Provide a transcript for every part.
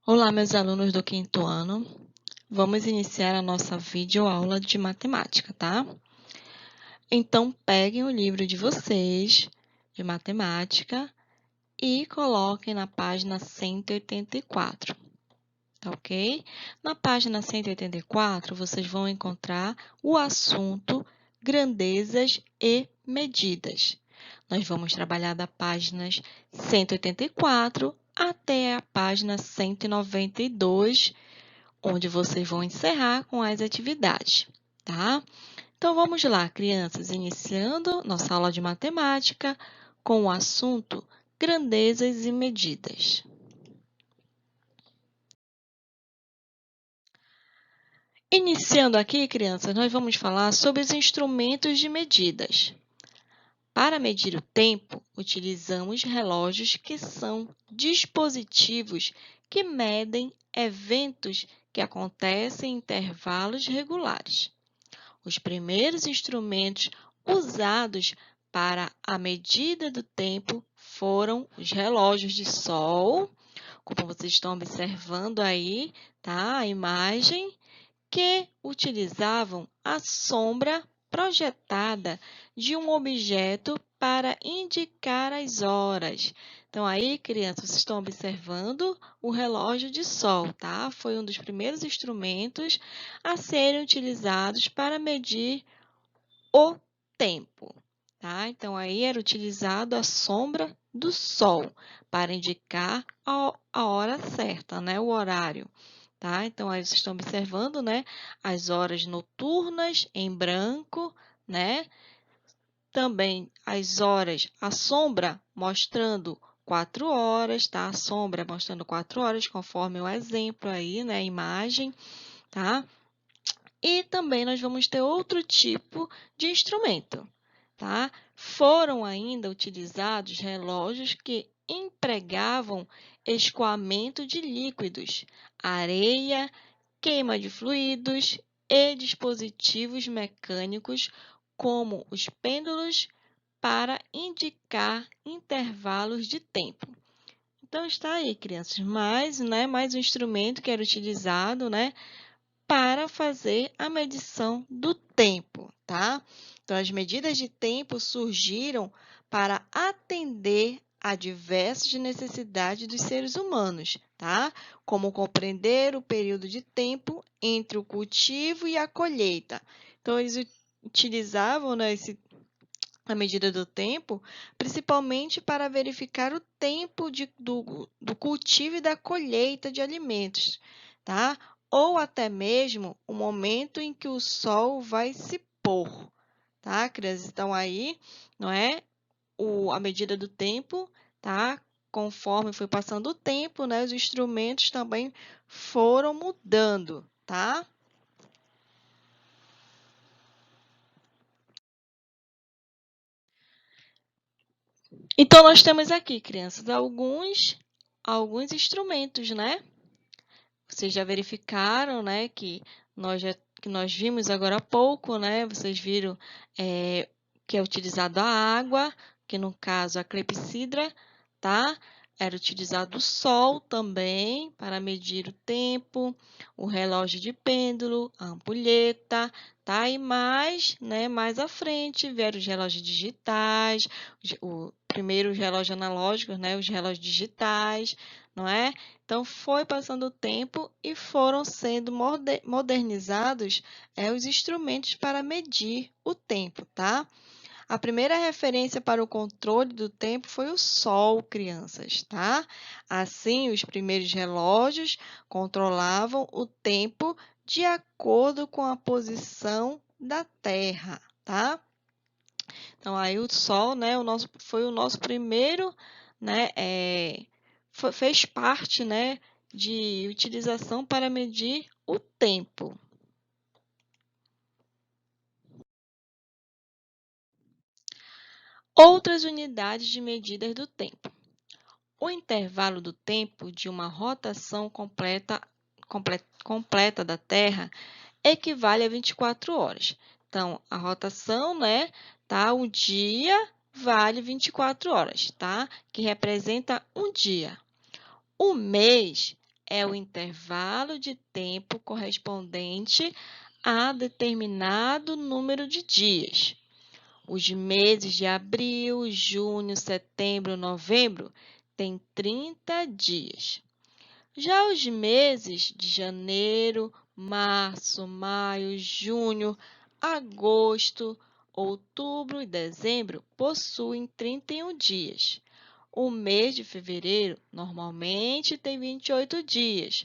Olá, meus alunos do quinto ano. Vamos iniciar a nossa videoaula de matemática, tá? Então, peguem o livro de vocês de matemática e coloquem na página 184, tá ok? Na página 184, vocês vão encontrar o assunto grandezas e medidas. Nós vamos trabalhar da página 184 até a página 192, onde vocês vão encerrar com as atividades, tá? Então, vamos lá, crianças, iniciando nossa aula de matemática com o assunto grandezas e medidas. Iniciando aqui, crianças, nós vamos falar sobre os instrumentos de medidas. Para medir o tempo, utilizamos relógios que são dispositivos que medem eventos que acontecem em intervalos regulares. Os primeiros instrumentos usados para a medida do tempo foram os relógios de sol, como vocês estão observando aí, tá? A imagem, que utilizavam a sombra projetada de um objeto para indicar as horas. Então, aí, crianças, vocês estão observando o relógio de sol, tá? Foi um dos primeiros instrumentos a serem utilizados para medir o tempo, tá? Então, aí era utilizado a sombra do sol para indicar a hora certa, né? O horário. Tá? Então, aí vocês estão observando, né, as horas noturnas em branco, né? Também as horas, a sombra mostrando 4 horas, tá? A sombra mostrando 4 horas, conforme o exemplo aí, né, a imagem, tá? E também nós vamos ter outro tipo de instrumento, tá? Foram ainda utilizados relógios que empregavam escoamento de líquidos, areia, queima de fluidos e dispositivos mecânicos, como os pêndulos, para indicar intervalos de tempo. Então, está aí, crianças, mais um instrumento que era utilizado, né, para fazer a medição do tempo, tá? Então, as medidas de tempo surgiram para atender a diversas necessidades dos seres humanos, tá? Como compreender o período de tempo entre o cultivo e a colheita. Então, eles utilizavam, né, a medida do tempo, principalmente para verificar o tempo do cultivo e da colheita de alimentos, tá? Ou até mesmo o momento em que o sol vai se pôr, tá, crianças? Então, aí, não é? A medida do tempo, tá? Conforme foi passando o tempo, né? Os instrumentos também foram mudando, tá? Então, nós temos aqui, crianças, alguns instrumentos, né? Vocês já verificaram, né, que nós vimos agora há pouco, né? Vocês viram que é utilizado a água, que no caso a clepsidra, tá? Era utilizado o sol também para medir o tempo, o relógio de pêndulo, a ampulheta, tá? E mais, né, mais à frente vieram os relógios digitais, o primeiro os relógios analógicos, né, os relógios digitais, não é? Então, foi passando o tempo e foram sendo modernizados os instrumentos para medir o tempo, tá? A primeira referência para o controle do tempo foi o Sol, crianças, tá? Assim, os primeiros relógios controlavam o tempo de acordo com a posição da Terra, tá? Então, aí o Sol, né, foi o nosso primeiro, né, fez parte, né, de utilização para medir o tempo. Outras unidades de medidas do tempo. O intervalo do tempo de uma rotação completa da Terra equivale a 24 horas. Então, a rotação, né, tá? O dia vale 24 horas, tá? Que representa um dia. O mês é o intervalo de tempo correspondente a determinado número de dias. Os meses de abril, junho, setembro, novembro têm 30 dias. Já os meses de janeiro, março, maio, junho, agosto, outubro e dezembro possuem 31 dias. O mês de fevereiro normalmente tem 28 dias.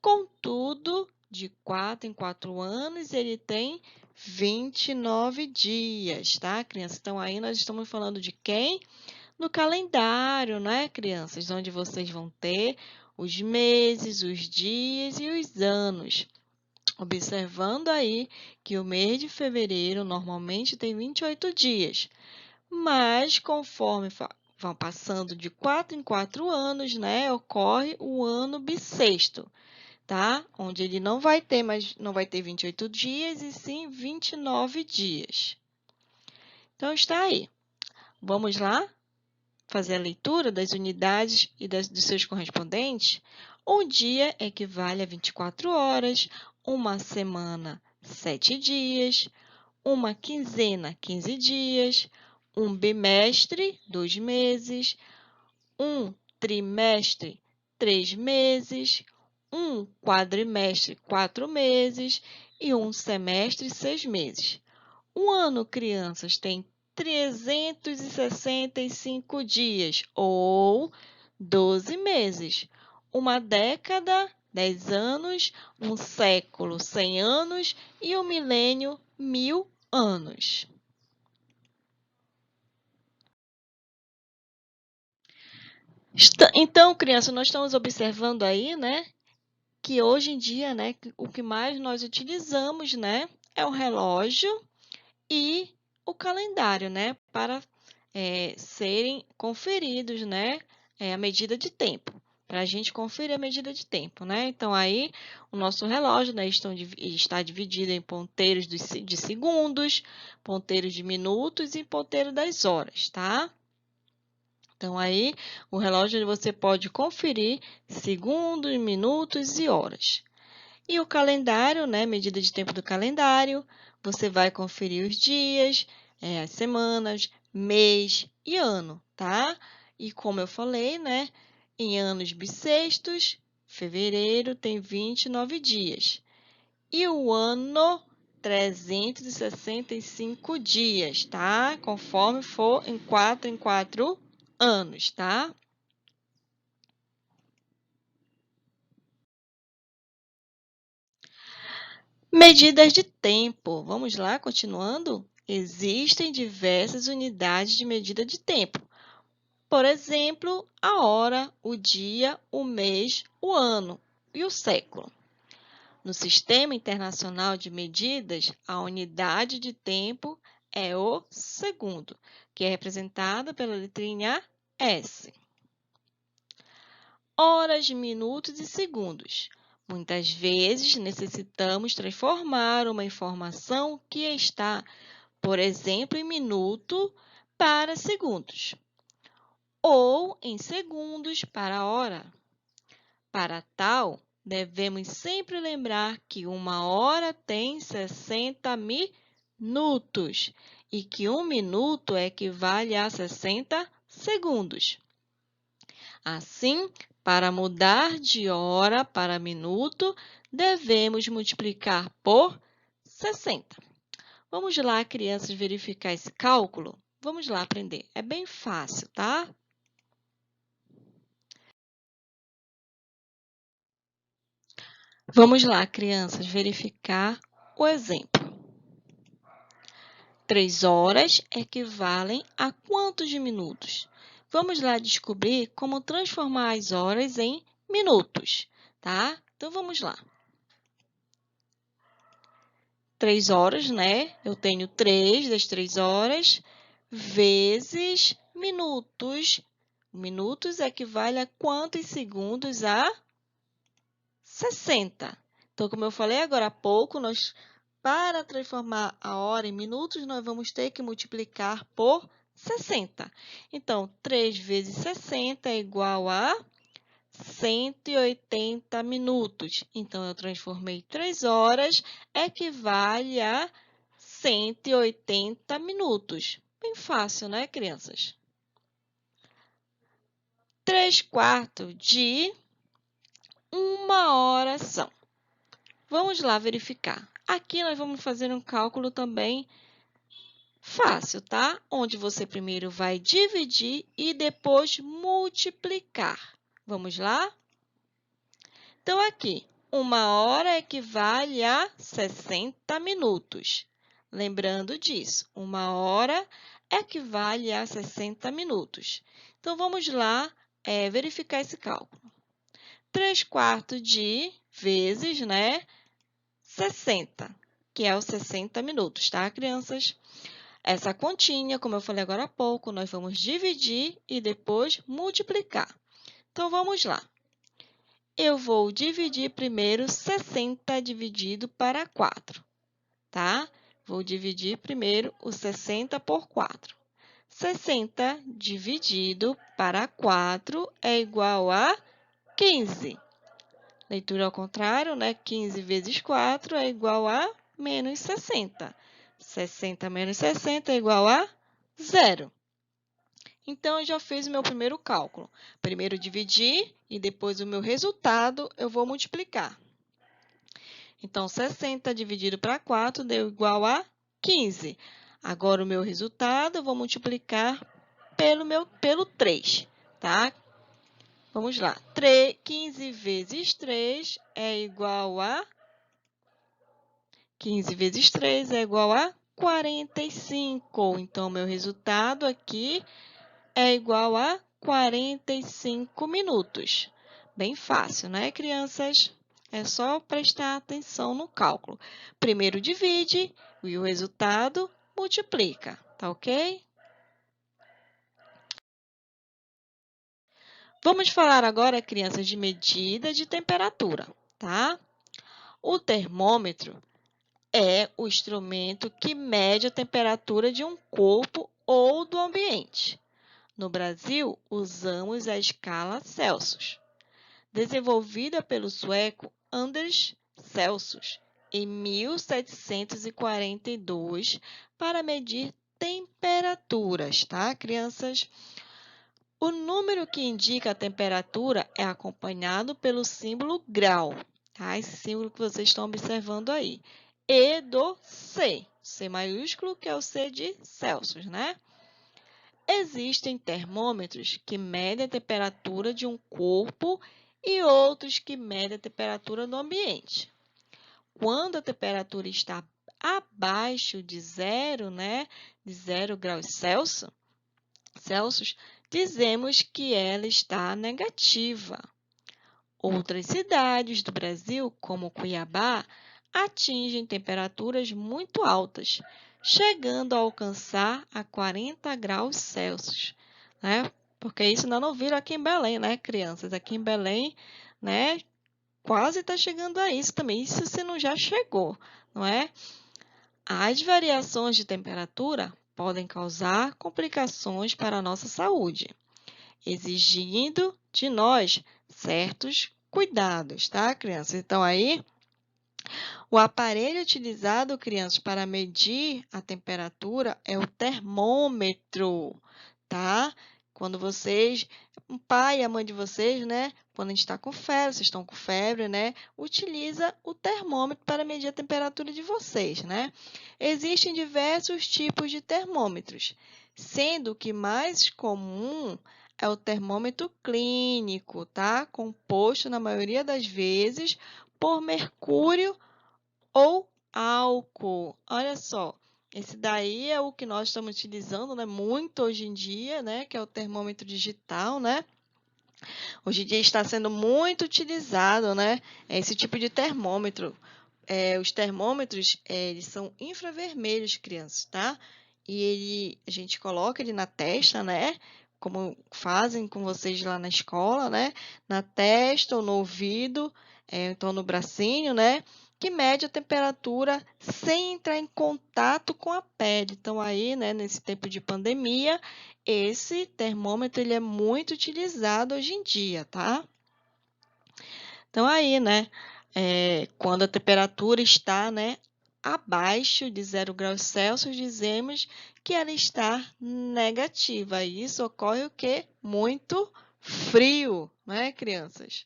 Contudo, de 4 em 4 anos, ele tem 29 dias, tá, crianças? Então, aí nós estamos falando de quem? No calendário, né, crianças? Onde vocês vão ter os meses, os dias e os anos. Observando aí que o mês de fevereiro normalmente tem 28 dias, mas conforme vão passando de 4 em 4 anos, né, ocorre o ano bissexto, tá? Onde ele não vai ter 28 dias e sim 29 dias. Então está aí. Vamos lá fazer a leitura das unidades e dos seus correspondentes? Um dia equivale a 24 horas, uma semana, 7 dias, uma quinzena, 15 dias, um bimestre, 2 meses, um trimestre, 3 meses, um quadrimestre, 4 meses e um semestre, 6 meses. Um ano, crianças, tem 365 dias ou 12 meses. Uma década, 10 anos, um século, 100 anos e um milênio, 1000 anos. Então, criança, nós estamos observando aí, né, que hoje em dia, né, o que mais nós utilizamos, né, é o relógio e o calendário, né, para serem conferidos, né, a medida de tempo, para a gente conferir a medida de tempo, né? Então, aí, o nosso relógio, né, está dividido em ponteiros de segundos, ponteiros de minutos e ponteiro das horas, tá? Então, aí, o relógio você pode conferir segundos, minutos e horas. E o calendário, né, medida de tempo do calendário, você vai conferir os dias, as semanas, mês e ano, tá? E como eu falei, né, em anos bissextos, fevereiro tem 29 dias. E o ano, 365 dias, tá? Conforme for em 4 anos, tá? Medidas de tempo. Vamos lá, continuando? Existem diversas unidades de medida de tempo. Por exemplo, a hora, o dia, o mês, o ano e o século. No Sistema Internacional de Medidas, a unidade de tempo é o segundo, que é representada pela letrinha S. Horas, minutos e segundos. Muitas vezes necessitamos transformar uma informação que está, por exemplo, em minuto para segundos, ou em segundos para hora. Para tal, devemos sempre lembrar que uma hora tem 60 minutos e que um minuto equivale a 60 segundos. Assim, para mudar de hora para minuto, devemos multiplicar por 60. Vamos lá, crianças, verificar esse cálculo? Vamos lá aprender. É bem fácil, tá? Vamos lá, crianças, verificar o exemplo. 3 horas equivalem a quantos minutos? Vamos lá descobrir como transformar as horas em minutos, tá? Então, vamos lá. 3 horas, né? Eu tenho 3 das 3 horas vezes minutos. Minutos equivale a quantos segundos? A 60. Então, como eu falei agora há pouco, para transformar a hora em minutos, nós vamos ter que multiplicar por 60. Então, 3 vezes 60 é igual a 180 minutos. Então, eu transformei 3 horas, equivale a 180 minutos. Bem fácil, né, crianças? 3/4 de 1 hora são. Vamos lá verificar. Aqui nós vamos fazer um cálculo também fácil, tá? Onde você primeiro vai dividir e depois multiplicar. Vamos lá? Então, aqui, 1 hora equivale a 60 minutos. Lembrando disso, 1 hora equivale a 60 minutos. Então, vamos lá verificar esse cálculo. 3/4 de vezes, né, 60, que é os 60 minutos, tá, crianças? Essa continha, como eu falei agora há pouco, nós vamos dividir e depois multiplicar. Então, vamos lá. Eu vou dividir primeiro 60 dividido para 4, tá? Vou dividir primeiro o 60 por 4. 60 dividido para 4 é igual a 15. Leitura ao contrário, né? 15 vezes 4 é igual a menos 60. 60 menos 60 é igual a 0. Então, eu já fiz o meu primeiro cálculo. Primeiro dividir e depois o meu resultado eu vou multiplicar. Então, 60 dividido para 4 deu igual a 15. Agora, o meu resultado eu vou multiplicar pelo 3, tá? Vamos lá. 15 vezes 3 é igual a 15 vezes 3 é igual a 45. Então, meu resultado aqui é igual a 45 minutos. Bem fácil, né, crianças? É só prestar atenção no cálculo. Primeiro divide e o resultado multiplica, tá ok? Vamos falar agora, crianças, de medida de temperatura, tá? O termômetro é o instrumento que mede a temperatura de um corpo ou do ambiente. No Brasil, usamos a escala Celsius, desenvolvida pelo sueco Anders Celsius em 1742 para medir temperaturas, tá, crianças? O número que indica a temperatura é acompanhado pelo símbolo grau, tá? Esse símbolo que vocês estão observando aí. E do C, C maiúsculo, que é o C de Celsius, né? Existem termômetros que medem a temperatura de um corpo e outros que medem a temperatura do ambiente. Quando a temperatura está abaixo de 0, né, de 0 graus Celsius, dizemos que ela está negativa. Outras cidades do Brasil, como Cuiabá, atingem temperaturas muito altas, chegando a alcançar a 40 graus Celsius, né? Porque isso ainda não viram aqui em Belém, né, crianças? Aqui em Belém, né, quase está chegando a isso também. Isso se não já chegou, não é? As variações de temperatura podem causar complicações para a nossa saúde, exigindo de nós certos cuidados, tá, crianças? Então, aí, o aparelho utilizado, crianças, para medir a temperatura é o termômetro, tá? Quando vocês, o pai e a mãe de vocês, né? Quando a gente está com febre, vocês estão com febre, né? Utiliza o termômetro para medir a temperatura de vocês, né? Existem diversos tipos de termômetros, sendo que mais comum é o termômetro clínico, tá? Composto, na maioria das vezes, por mercúrio ou álcool. Olha só, esse daí é o que nós estamos utilizando, né, muito hoje em dia, né, que é o termômetro digital, né? Hoje em dia está sendo muito utilizado, né, esse tipo de termômetro. Os termômetros, eles são infravermelhos, crianças, tá? E a gente coloca ele na testa, né? Como fazem com vocês lá na escola, né? Na testa ou no ouvido, então no bracinho, né? Que mede a temperatura sem entrar em contato com a pele. Então, aí, né, nesse tempo de pandemia, esse termômetro ele é muito utilizado hoje em dia, tá? Então, aí, né, quando a temperatura está, né, abaixo de 0 graus Celsius, dizemos que ela está negativa. Isso ocorre o quê? Muito frio, né, crianças?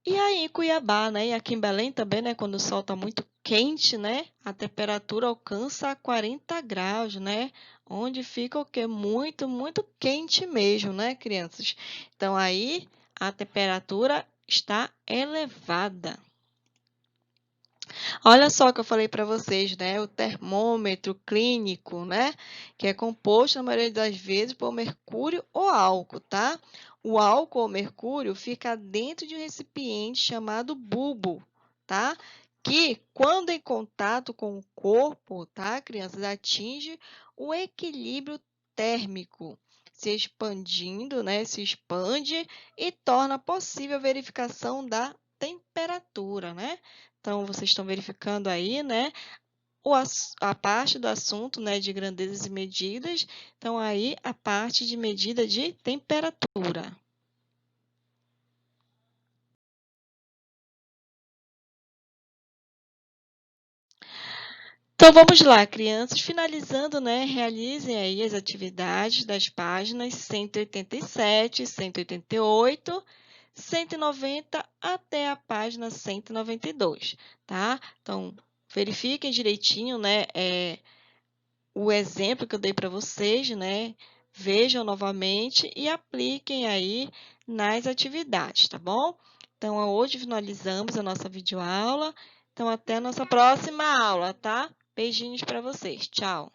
E aí, em Cuiabá, né, e aqui em Belém também, né, quando o sol está muito quente, né, a temperatura alcança 40 graus, né, onde fica o quê? Muito, muito quente mesmo, né, crianças? Então, aí, a temperatura está elevada. Olha só o que eu falei para vocês, né? O termômetro clínico, né? Que é composto, na maioria das vezes, por mercúrio ou álcool, tá? O álcool ou mercúrio fica dentro de um recipiente chamado bulbo, tá? Que, quando em contato com o corpo, tá, crianças, atinge o equilíbrio térmico, se expandindo, né? Se expande e torna possível a verificação da temperatura, né? Então, vocês estão verificando aí, né, a parte do assunto, né, de grandezas e medidas. Então, aí, a parte de medida de temperatura. Então, vamos lá, crianças. Finalizando, né, realizem aí as atividades das páginas 187, 188, 190 até a página 192, tá? Então, verifiquem direitinho, né, o exemplo que eu dei para vocês, né? Vejam novamente e apliquem aí nas atividades, tá bom? Então, hoje finalizamos a nossa videoaula. Então, até a nossa próxima aula, tá? Beijinhos para vocês. Tchau!